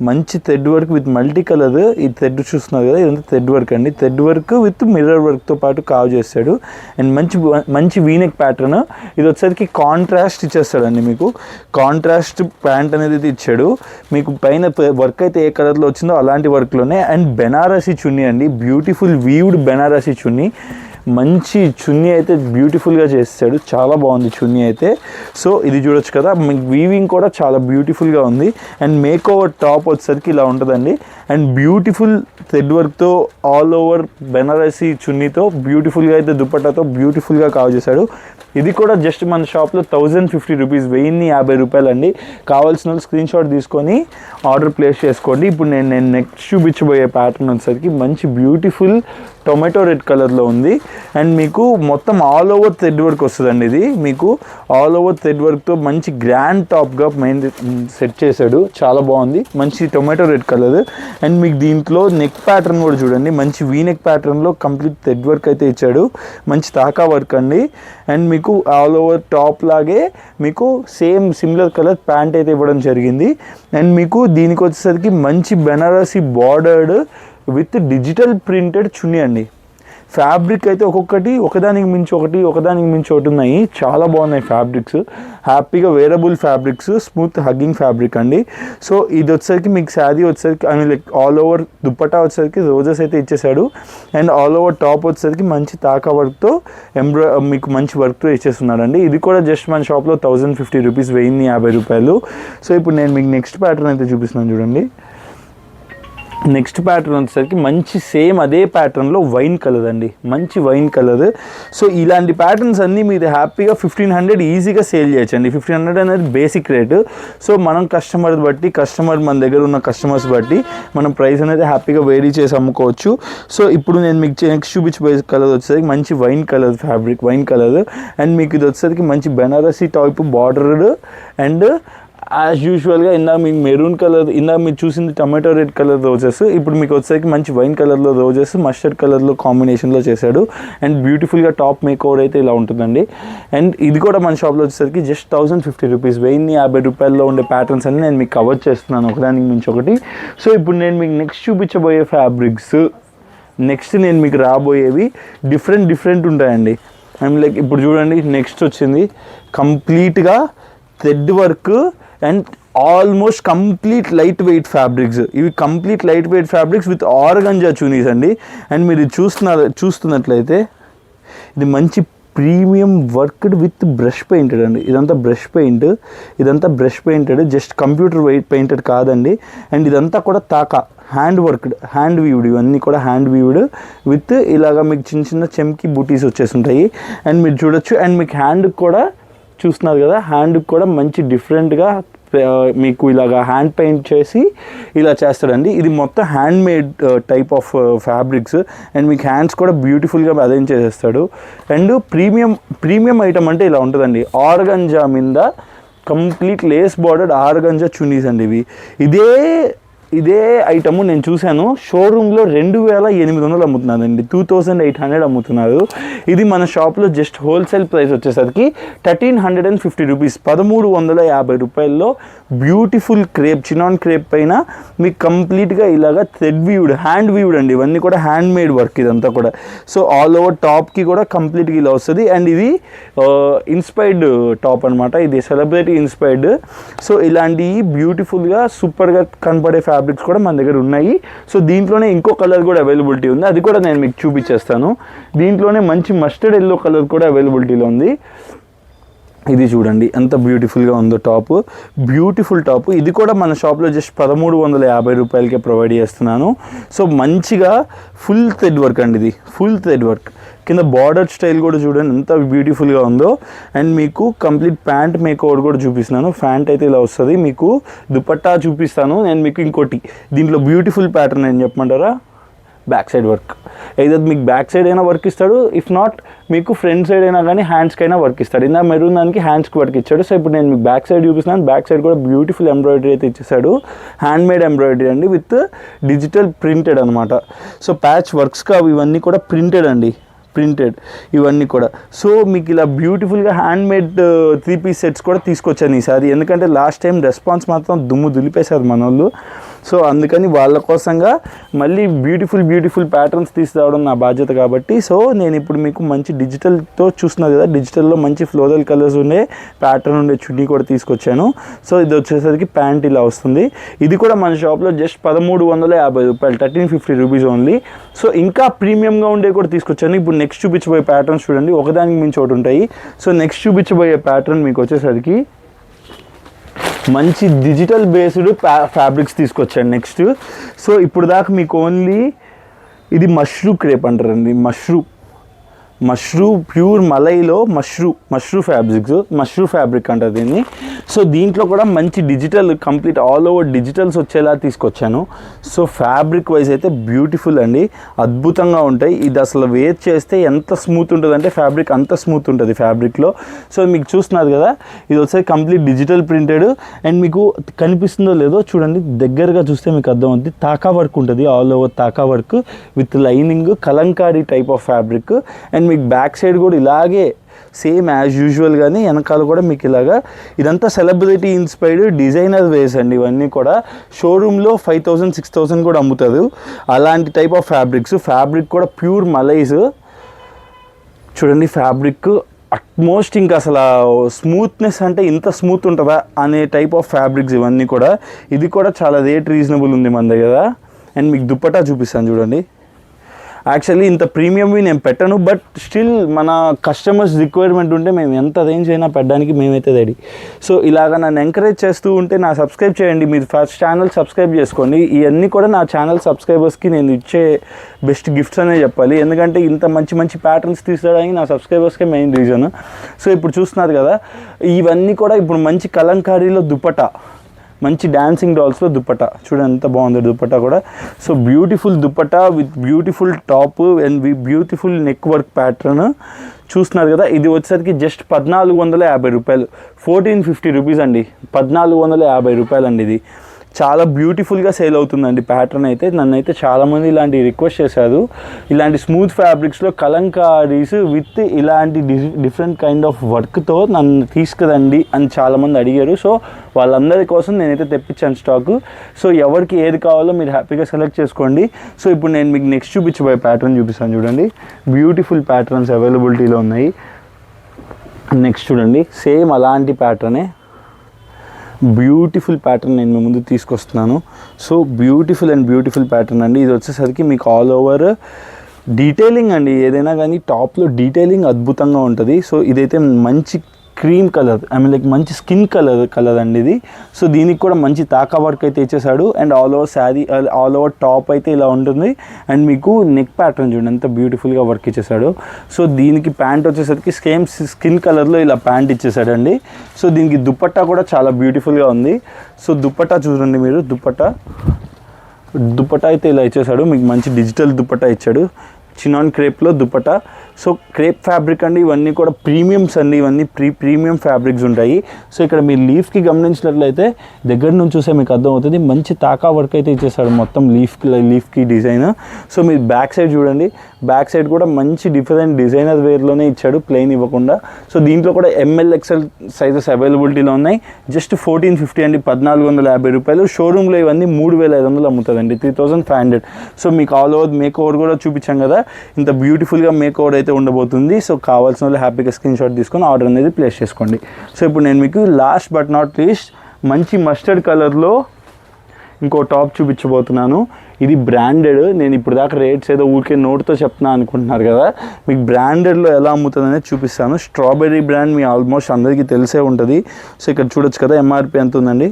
మంచి thread work with multi colour. ఈ థ్రెడ్ చూస్తున్నారు కదా, ఇదంతా థ్రెడ్ వర్క్ అండి. థ్రెడ్ వర్క్ విత్ మిర్రర్ వర్క్తో పాటు కావ్ చేస్తాడు. అండ్ మంచి వీనెక్ ప్యాటర్న్. ఇది వచ్చేసరికి కాంట్రాస్ట్ ఇచ్చేస్తాడండి, మీకు కాంట్రాస్ట్ ప్యాంట్ అనేది ఇచ్చాడు. మీకు పైన వర్క్ అయితే ఏ కలర్లో వచ్చిందో అలాంటి వర్క్లోనే. అండ్ బెనారసీ చున్నీ అండి, బ్యూటిఫుల్ వీవ్డ్ బెనారసీ చున్నీ. మంచి చున్నీ అయితే బ్యూటిఫుల్గా చేస్తాడు, చాలా బాగుంది చున్నీ అయితే. సో ఇది చూడొచ్చు కదా, మీకు వీవింగ్ కూడా చాలా బ్యూటిఫుల్గా ఉంది. అండ్ మేక్ ఓవర్ టాప్ వచ్చేసరికి ఇలా ఉంటుందండి. అండ్ బ్యూటిఫుల్ థ్రెడ్ వర్క్తో ఆల్ ఓవర్ బెనారసీ చున్నీతో బ్యూటిఫుల్గా అయితే దుపట్టాతో బ్యూటిఫుల్గా కావ్ చేశాడు. ఇది కూడా జస్ట్ మన షాప్లో 1050 రూపీస్, 1050 రూపాయలు అండి. కావాల్సిన వాళ్ళు స్క్రీన్ షాట్ తీసుకొని ఆర్డర్ ప్లేస్ చేసుకోండి. ఇప్పుడు నేను నెక్స్ట్ చూపించబోయే ప్యాటర్న్ వచ్చేసరికి మంచి బ్యూటిఫుల్ టొమాటో రెడ్ కలర్లో ఉంది. అండ్ మీకు మొత్తం ఆల్ ఓవర్ థ్రెడ్ వర్క్ వస్తుందండి. ఇది మీకు ఆల్ ఓవర్ థ్రెడ్ వర్క్తో మంచి గ్రాండ్ టాప్గా మెయిన్ సెట్ చేశాడు, చాలా బాగుంది. మంచి టొమాటో రెడ్ కలర్. అండ్ మీకు దీంట్లో నెక్ ప్యాటర్న్ కూడా చూడండి, మంచి వీనెక్ ప్యాటర్న్లో కంప్లీట్ థ్రెడ్ వర్క్ అయితే ఇచ్చాడు. మంచి తాకా వర్క్ అండి. అండ్ మీకు ఆల్ ఓవర్ టాప్ లాగే మీకు సేమ్ సిమిలర్ కలర్ ప్యాంట్ అయితే ఇవ్వడం జరిగింది. అండ్ మీకు దీనికి వచ్చేసరికి మంచి Banarasi bordered with digital printed చున్నీ అండి. ఫ్యాబ్రిక్ అయితే ఒక్కొక్కటి ఒకదానికి మించి ఒకటి ఉన్నాయి, చాలా బాగున్నాయి ఫ్యాబ్రిక్స్. హ్యాపీగా wearable fabrics, smooth hugging fabric అండి. సో ఇది వచ్చేసరికి మీకు శారీ వచ్చేసరికి లైక్ ఆల్ ఓవర్ దుపట్టా వచ్చేసరికి రోజెస్ అయితే ఇచ్చేసాడు. అండ్ ఆల్ ఓవర్ టాప్ వచ్చేసరికి మంచి తాకా వర్క్తో మీకు మంచి వర్క్తో ఇచ్చేస్తున్నాడండి. ఇది కూడా జస్ట్ మన షాప్లో 1050 రూపీస్, 1050 రూపాయలు. సో ఇప్పుడు నేను మీకు నెక్స్ట్ ప్యాటర్న్ అయితే చూపిస్తున్నాను చూడండి. నెక్స్ట్ ప్యాటర్న్ వచ్చేసరికి మంచి సేమ్ అదే ప్యాటర్న్లో వైన్ కలర్ అండి, మంచి వైన్ కలర్. సో ఇలాంటి ప్యాటర్న్స్ అన్నీ మీరు హ్యాపీగా 1500 ఈజీగా సేల్ చేయొచ్చండి. 1500 అనేది బేసిక్ రేటు. సో మనం కస్టమర్ మన దగ్గర ఉన్న కస్టమర్స్ బట్టి మనం ప్రైస్ అనేది హ్యాపీగా వేరీ చేసి అమ్ముకోవచ్చు. సో ఇప్పుడు నేను మీకు నెక్స్ట్ చూపించబోయే కలర్ వచ్చేసరికి మంచి wine colour fabric, wine colour. And మీకు ఇది వచ్చేసరికి మంచి Banarasi type bordered. And as యూజువల్గా ఇందాక మీకు మెరూన్ కలర్, ఇందాక మీరు చూసింది టమాటో రెడ్ కలర్ రోజెస్, ఇప్పుడు మీకు వచ్చేసరికి మంచి వైన్ కలర్లో రోజెస్ మస్టర్డ్ కలర్లో కాంబినేషన్లో చేశాడు. అండ్ బ్యూటిఫుల్గా టాప్ మేక్ ఓవర్ అయితే ఇలా ఉంటుందండి. అండ్ ఇది కూడా మన షాప్లో వచ్చేసరికి జస్ట్ 1050 రూపీస్, 1050 రూపాయల్లో ఉండే ప్యాటర్న్స్ అన్ని నేను మీకు కవర్ చేస్తున్నాను ఒకదానికి మించి ఒకటి. సో ఇప్పుడు నేను మీకు నెక్స్ట్ చూపించబోయే ఫ్యాబ్రిక్స్, నెక్స్ట్ నేను మీకు రాబోయేవి డిఫరెంట్ ఉంటాయండి. అండ్ లైక్ ఇప్పుడు చూడండి, నెక్స్ట్ వచ్చింది కంప్లీట్గా thread work and almost complete light weight fabrics. ఇవి complete light weight fabrics with organza chunnis అండి. అండ్ మీరు చూస్తున్నట్లయితే ఇది మంచి premium worked with brush painted అండి. ఇదంతా brush painted, just computer painted కాదండి. అండ్ ఇదంతా కూడా తాకా హ్యాండ్ వర్క్డ్, హ్యాండ్ వీవ్డ్, ఇవన్నీ కూడా హ్యాండ్ వీవ్డ్ విత్ ఇలాగా మీకు చిన్న చెమ్కి బూటీస్ వచ్చేసి ఉంటాయి. అండ్ మీరు చూడొచ్చు. అండ్ మీకు హ్యాండ్ కూడా చూస్తున్నారు కదా, హ్యాండ్కి కూడా మంచి డిఫరెంట్గా మీకు ఇలాగా హ్యాండ్ పెయింట్ చేసి ఇలా చేస్తాడండి. ఇది మొత్తం hand made type of fabrics and మీకు హ్యాండ్స్ కూడా బ్యూటిఫుల్గా అరేంజ్ చేసేస్తాడు. అండ్ ప్రీమియం ఐటమ్ అంటే ఇలా ఉంటుందండి. ఆర్గంజా మీద complete lace bordered organza chunnis అండి ఇవి. ఇదే ఐటము నేను చూశాను షోరూంలో 2800 అమ్ముతున్నారండి, 2800 అమ్ముతున్నారు. ఇది మన షాప్లో జస్ట్ హోల్సేల్ ప్రైస్ వచ్చేసరికి 1350 రూపీస్, 1350 రూపాయల్లో బ్యూటిఫుల్ క్రేప్, చినాన్ క్రేప్ పైన మీకు కంప్లీట్గా ఇలాగా థ్రెడ్ వీవ్డ్, హ్యాండ్ వీవ్డ్ అండి, ఇవన్నీ కూడా హ్యాండ్ మేడ్ వర్క్ ఇదంతా కూడా. సో ఆల్ ఓవర్ టాప్కి కూడా కంప్లీట్గా ఇలా వస్తుంది. అండ్ ఇది ఇన్స్పైర్డ్ టాప్ అనమాట, ఇది సెలబ్రిటీ ఇన్స్పైర్డ్. సో ఇలాంటి బ్యూటిఫుల్గా సూపర్గా కనపడే ఫ్యాబ్రిక్స్ కూడా మన దగ్గర ఉన్నాయి. సో దీంట్లోనే ఇంకో కలర్ కూడా అవైలబిలిటీ ఉంది, అది కూడా నేను మీకు చూపించేస్తాను. దీంట్లోనే మంచి మస్టర్డ్ ఎల్లో కలర్ కూడా అవైలబిలిటీలో ఉంది. ఇది చూడండి ఎంత బ్యూటిఫుల్గా ఉందో టాప్, బ్యూటిఫుల్ టాప్. ఇది కూడా మన షాప్లో జస్ట్ 1350 రూపాయలకే ప్రొవైడ్ చేస్తున్నాను. సో మంచిగా ఫుల్ థ్రెడ్ వర్క్ అండి, ఇది ఫుల్ థ్రెడ్ వర్క్. కింద బార్డర్ స్టైల్ కూడా చూడండి ఎంత బ్యూటిఫుల్గా ఉందో. అండ్ మీకు కంప్లీట్ ప్యాంట్ మేకోవర్ కూడా చూపిస్తున్నాను. ప్యాంట్ అయితే ఇలా వస్తుంది. మీకు దుపట్టా చూపిస్తాను నేను మీకు. ఇంకోటి దీంట్లో బ్యూటిఫుల్ ప్యాటర్న్ ఏం చెప్పమంటారా, బ్యాక్ సైడ్ వర్క్. ఏదో మీకు బ్యాక్ సైడ్ అయినా వర్క్ ఇస్తాడు, ఇఫ్ నాట్ మీకు ఫ్రంట్ సైడ్ అయినా కానీ హ్యాండ్స్కి అయినా వర్క్ ఇస్తాడు. ఇందా మెరూన్ దానికి హ్యాండ్స్కి వర్క్ ఇచ్చాడు. సో ఇప్పుడు నేను మీకు బ్యాక్ సైడ్ చూపిస్తున్నాను. బ్యాక్ సైడ్ కూడా బ్యూటిఫుల్ ఎంబ్రాయిడరీ అయితే ఇచ్చేసాడు, హ్యాండ్ మేడ్ ఎంబ్రాయిడరీ అండి విత్ డిజిటల్ ప్రింటెడ్ అనమాట. సో ప్యాచ్ వర్క్స్ కావు, ఇవన్నీ కూడా ప్రింటెడ్ అండి, ప్రింటెడ్ ఇవన్నీ కూడా. సో మీకు ఇలా బ్యూటిఫుల్గా హ్యాండ్ మేడ్ 3 పీస్ సెట్స్ కూడా తీసుకొచ్చాను ఈసారి, ఎందుకంటే లాస్ట్ టైం రెస్పాన్స్ మాత్రం దుమ్ము దులిపేశారు మన వాళ్ళు. సో అందుకని వాళ్ళ కోసంగా మళ్ళీ బ్యూటిఫుల్ ప్యాటర్న్స్ తీసుకురావడం నా బాధ్యత కాబట్టి. సో నేను ఇప్పుడు మీకు మంచి డిజిటల్తో చూస్తున్నారు కదా, డిజిటల్లో మంచి ఫ్లోరల్ కలర్స్ ఉండే ప్యాటర్న్ ఉండే చున్నీ కూడా తీసుకొచ్చాను. సో ఇది వచ్చేసరికి ప్యాంట్ ఇలా వస్తుంది. ఇది కూడా మన షాప్లో జస్ట్ 1350 రూపాయలు, 1350 రూపీస్ ఓన్లీ. సో ఇంకా ప్రీమియంగా ఉండే కూడా తీసుకొచ్చాను. ఇప్పుడు నెక్స్ట్ చూపించబోయే ప్యాటర్న్స్ చూడండి, ఒకదానికి మించి ఒకటి ఉంటాయి. సో నెక్స్ట్ చూపించబోయే ప్యాటర్న్ మీకు వచ్చేసరికి మంచి డిజిటల్ బేస్డ్ ఫ్యాబ్రిక్స్ తీసుకొచ్చాను నెక్స్ట్. సో ఇప్పుడు దాకా మీకు ఓన్లీ ఇది మష్రూ క్రేప్ అంటారండి, మష్రూ ప్యూర్ మలైలో మష్రూ ఫ్యాబ్రిక్ అంటారు దీన్ని. సో దీంట్లో కూడా మంచి digital complete all over digitals వచ్చేలా తీసుకొచ్చాను. సో ఫ్యాబ్రిక్ వైజ్ అయితే బ్యూటిఫుల్ అండి, అద్భుతంగా ఉంటాయి. ఇది అసలు వేర్ చేస్తే ఎంత స్మూత్ ఉంటుంది అంటే ఫ్యాబ్రిక్ అంత స్మూత్ ఉంటుంది ఫ్యాబ్రిక్లో. సో మీకు చూస్తున్నారు కదా, ఇది వచ్చేసి కంప్లీట్ డిజిటల్ ప్రింటెడ్. అండ్ మీకు కనిపిస్తుందో లేదో చూడండి, దగ్గరగా చూస్తే మీకు అర్థమవుతుంది. తాకా వర్క్ ఉంటుంది, ఆల్ ఓవర్ తాకా work with lining, kalamkari type of fabric. And మీకు బ్యాక్ సైడ్ కూడా ఇలాగే సేమ్ యాజ్ యూజువల్ కానీ వెనకాల కూడా మీకు ఇలాగా ఇదంతా సెలబ్రిటీ ఇన్స్పైర్డ్ డిజైనర్ వేస్ అండి. ఇవన్నీ కూడా షోరూంలో 5000 6000 కూడా అమ్ముతారు అలాంటి టైప్ ఆఫ్ ఫ్యాబ్రిక్ కూడా ప్యూర్ మలైస్. చూడండి ఫ్యాబ్రిక్ అట్మోస్ట్ ఇంకా అసలు స్మూత్నెస్ అంటే ఇంత స్మూత్ ఉంటుందా అనే టైప్ ఆఫ్ ఫ్యాబ్రిక్స్ ఇవన్నీ కూడా. ఇది కూడా చాలా రేట్ రీజనబుల్ ఉంది మన దగ్గర. అండ్ మీకు దుప్పటా చూపిస్తాను చూడండి. యాక్చువల్లీ ఇంత ప్రీమియంవి నేను పెట్టను, బట్ స్టిల్ మన కస్టమర్స్ రిక్వైర్మెంట్ ఉంటే మేము ఎంత రేంజ్ అయినా పెట్టడానికి మేమైతే రెడీ. సో ఇలాగ నన్ను ఎంకరేజ్ చేస్తూ ఉంటే నా సబ్స్క్రైబ్ చేయండి, మీరు ఫస్ట్ ఛానల్ సబ్స్క్రైబ్ చేసుకోండి. ఇవన్నీ కూడా నా ఛానల్ సబ్స్క్రైబర్స్కి నేను ఇచ్చే బెస్ట్ గిఫ్ట్స్ అనే చెప్పాలి, ఎందుకంటే ఇంత మంచి ప్యాటర్న్స్ తీసుకోవడానికి నా సబ్స్క్రైబర్స్కే మెయిన్ రీజన్. సో ఇప్పుడు చూస్తున్నారు కదా, ఇవన్నీ కూడా ఇప్పుడు మంచి కలంకారీలో దుప్పటా, మంచి డాన్సింగ్ డాల్స్లో దుప్పటా చూడండి ఎంత బాగుంది దుప్పటా కూడా. So beautiful dupatta with beautiful top and beautiful neck work pattern చూస్తున్నారు కదా. ఇది వచ్చేసరికి జస్ట్ 1450 రూపాయలు, 1450 రూపీస్ అండి, 1450 రూపాయలు అండి. ఇది చాలా బ్యూటిఫుల్గా సేల్ అవుతుందండి ప్యాటర్న్ అయితే. నన్నైతే చాలామంది ఇలాంటి రిక్వెస్ట్ చేశారు, ఇలాంటి స్మూత్ ఫ్యాబ్రిక్స్లో కలంకారీస్ విత్ ఇలాంటి డిఫరెంట్ కైండ్ ఆఫ్ వర్క్తో నన్ను తీసుకురండి అని చాలామంది అడిగారు. సో వాళ్ళందరి కోసం నేనైతే తెప్పించాను స్టాకు. సో ఎవరికి ఏది కావాలో మీరు హ్యాపీగా సెలెక్ట్ చేసుకోండి. సో ఇప్పుడు నేను మీకు నెక్స్ట్ చూపించబోయే ప్యాటర్న్ చూపిస్తాను చూడండి. బ్యూటిఫుల్ ప్యాటర్న్స్ అవైలబిలిటీలో ఉన్నాయి. నెక్స్ట్ చూడండి, సేమ్ అలాంటి ప్యాటర్నే, బ్యూటిఫుల్ ప్యాటర్న్ నేను మీ ముందు తీసుకొస్తున్నాను. సో బ్యూటిఫుల్ ప్యాటర్న్ అండి. ఇది వచ్చేసరికి మీకు ఆల్ ఓవర్ డీటెయిలింగ్ అండి, ఏదైనా కానీ టాప్లో డీటెయిలింగ్ అద్భుతంగా ఉంటుంది. సో ఇదైతే మంచి cream colour, I mean like మంచి స్కిన్ కలర్ అండి ఇది. సో దీనికి కూడా మంచి తాకా వర్క్ అయితే ఇచ్చేసాడు. And all over sari, all over top అయితే ఇలా ఉంటుంది. అండ్ మీకు నెక్ ప్యాటర్న్ చూడండి ఎంత బ్యూటిఫుల్గా వర్క్ ఇచ్చేసాడు. సో దీనికి ప్యాంట్ వచ్చేసరికి సేమ్ స్కిన్ కలర్లో ఇలా ప్యాంట్ ఇచ్చేసాడండి. సో దీనికి దుపట్టా కూడా చాలా బ్యూటిఫుల్గా ఉంది. సో దుపట్టా చూడండి మీరు, దుపట్టా అయితే ఇలా ఇచ్చేసాడు. మీకు మంచి డిజిటల్ దుపట్టా ఇచ్చాడు, చినాన్ క్రేప్లో దుపట్టా. సో క్రేప్ ఫ్యాబ్రిక్ అండి, ఇవన్నీ కూడా ప్రీమియమ్స్ అండి, ఇవన్నీ ప్రీమియం ఫ్యాబ్రిక్స్ ఉంటాయి. సో ఇక్కడ మీరు లీఫ్కి గమనించినట్లయితే దగ్గర నుంచి చూస్తే మీకు అర్థమవుతుంది, మంచి తాకా వర్క్ అయితే ఇచ్చేసాడు మొత్తం లీఫ్కి డిజైన్. సో మీరు బ్యాక్ సైడ్ చూడండి, బ్యాక్ సైడ్ కూడా మంచి డిఫరెంట్ డిజైనర్ వేర్లోనే ఇచ్చాడు, ప్లెయిన్ ఇవ్వకుండా. సో దీంట్లో కూడా ML XL సైజెస్ అవైలబిలిటీలో ఉన్నాయి. జస్ట్ 1450 అండి, 1450 రూపాయలు. షోరూంలో ఇవన్నీ 3500 అమ్ముతుందండి, 3500. సో మీకు ఆల్ ఓవర్ మేక్ ఓవర్ కూడా చూపించాం కదా, ఇంత బ్యూటిఫుల్గా మేక్ ఓవర్ అయితే ఉండబోతుంది. సో కావాల్సిన వాళ్ళు హ్యాపీగా స్క్రీన్ షాట్ తీసుకొని ఆర్డర్ అనేది ప్లేస్ చేసుకోండి. సో ఇప్పుడు నేను మీకు లాస్ట్ బట్ నాట్ లీస్ట్ మంచి మస్టర్డ్ కలర్లో ఇంకో టాప్ చూపించబోతున్నాను. ఇది బ్రాండెడ్. నేను ఇప్పుడు దాకా రేట్స్ ఏదో ఊరికే నోట్తో చెప్తున్నా అనుకుంటున్నారు కదా, మీకు బ్రాండెడ్లో ఎలా అమ్ముతుంది అనేది చూపిస్తాను. స్ట్రాబెర్రీ బ్రాండ్ మీ ఆల్మోస్ట్ అందరికీ తెలిసే ఉంటుంది. సో ఇక్కడ చూడొచ్చు కదా, MRP ఎంత ఉందండి,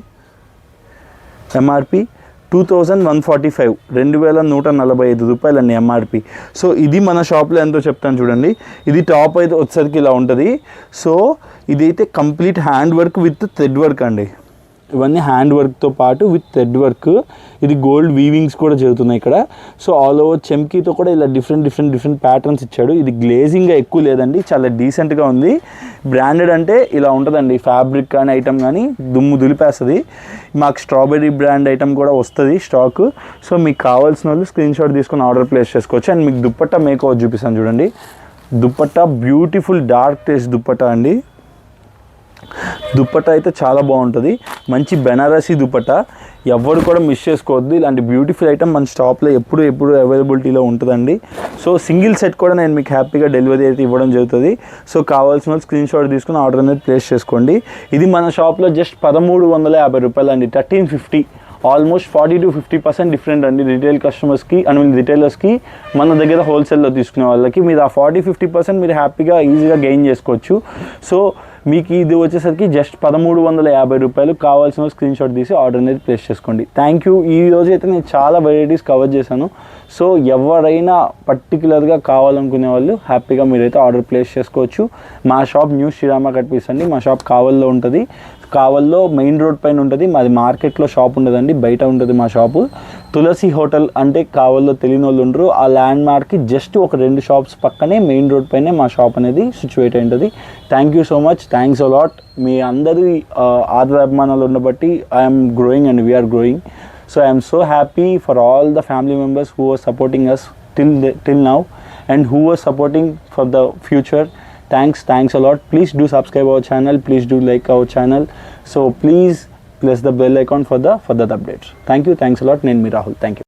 MRP 2145, 2145 రూపాయలండి MRP. సో ఇది మన షాప్లో ఎంతో చెప్తాను చూడండి. ఇది టాప్ అయితే వచ్చేసరికి ఇలా ఉంటుంది. సో ఇదైతే complete hand work with thread work అండి, ఇవన్నీ హ్యాండ్ వర్క్తో పాటు విత్ థ్రెడ్ వర్క్. ఇది గోల్డ్ వీవింగ్స్ కూడా జరుగుతున్నాయి ఇక్కడ. సో ఆల్ ఓవర్ చెమ్కీతో కూడా ఇలా డిఫరెంట్ ప్యాటర్న్స్ ఇచ్చాడు. ఇది గ్లేజింగ్గా ఎక్కువ లేదండి, చాలా డీసెంట్గా ఉంది. బ్రాండెడ్ అంటే ఇలా ఉంటుందండి, ఫ్యాబ్రిక్ కానీ ఐటమ్ కానీ దుమ్ము దులిపేస్తుంది. మాకు స్ట్రాబెర్రీ బ్రాండ్ ఐటమ్ కూడా వస్తుంది స్టాక్. సో మీకు కావాల్సిన వాళ్ళు స్క్రీన్ షాట్ తీసుకొని ఆర్డర్ ప్లేస్ చేసుకోవచ్చు. అండ్ మీకు దుపట్టా మేకోవర్ చూపిస్తాను చూడండి. Dupatta beautiful dark taste dupatta అండి. దుపట్టా అయితే చాలా బాగుంటుంది, మంచి బెనారసీ దుపట్టా. ఎవరు కూడా మిస్ చేసుకోవద్దు, ఇలాంటి బ్యూటిఫుల్ ఐటమ్ మన స్టాప్లో ఎప్పుడు అవైలబిలిటీలో ఉంటుందండి. సో సింగిల్ సెట్ కూడా నేను మీకు హ్యాపీగా డెలివరీ అయితే ఇవ్వడం జరుగుతుంది. సో కావాల్సిన వాళ్ళు స్క్రీన్ షాట్ తీసుకుని ఆర్డర్ అనేది ప్లేస్ చేసుకోండి. ఇది మన షాప్లో జస్ట్ 1350 రూపాయలు అండి, 1350. ఆల్మోస్ట్ 40 to 50% డిఫరెంట్ అండి రిటైల్ కస్టమర్స్కి, రిటైలర్స్కి, మన దగ్గర హోల్సేల్లో తీసుకునే వాళ్ళకి. మీరు ఆ 40-50% మీరు హ్యాపీగా ఈజీగా గెయిన్ చేసుకోవచ్చు. సో మీకు ఇది వచ్చేసరికి జస్ట్ 1350 రూపాయలు. కావాల్సిన స్క్రీన్ షాట్ తీసి ఆర్డర్ అనేది ప్లేస్ చేసుకోండి. Thank you. ఈ రోజు అయితే నేను చాలా వెరైటీస్ కవర్ చేశాను. సో ఎవరైనా పర్టికులర్గా కావాలనుకునే వాళ్ళు హ్యాపీగా మీరైతే ఆర్డర్ ప్లేస్ చేసుకోవచ్చు. మా shop new Srirama cut piece అండి, మా షాప్ కావల్లో ఉంటుంది. కావల్లో మెయిన్ రోడ్ పైన ఉంటుంది, మాది మార్కెట్లో షాప్ ఉండదండి, బయట ఉంటుంది మా షాపు. తులసి హోటల్ అంటే కావల్లో తెలియని వాళ్ళు ఉండరు, ఆ ల్యాండ్ మార్క్కి జస్ట్ ఒక 2 షాప్స్ పక్కనే మెయిన్ రోడ్ పైనే మా షాప్ అనేది సిచ్యువేట్ అయి ఉంటుంది. Thank you so much, thanks a lot. మీ అందరి ఆదర అభిమానాలు ఉండబట్టి I'm growing and we're growing. So I'm so happy for all the family members who are supporting us till now and who are supporting for the future. Thanks a lot. Please do subscribe our channel, please do like our channel. So please press the bell icon for the further updates. Thank you, thanks a lot. Nenu Rahul, thank you.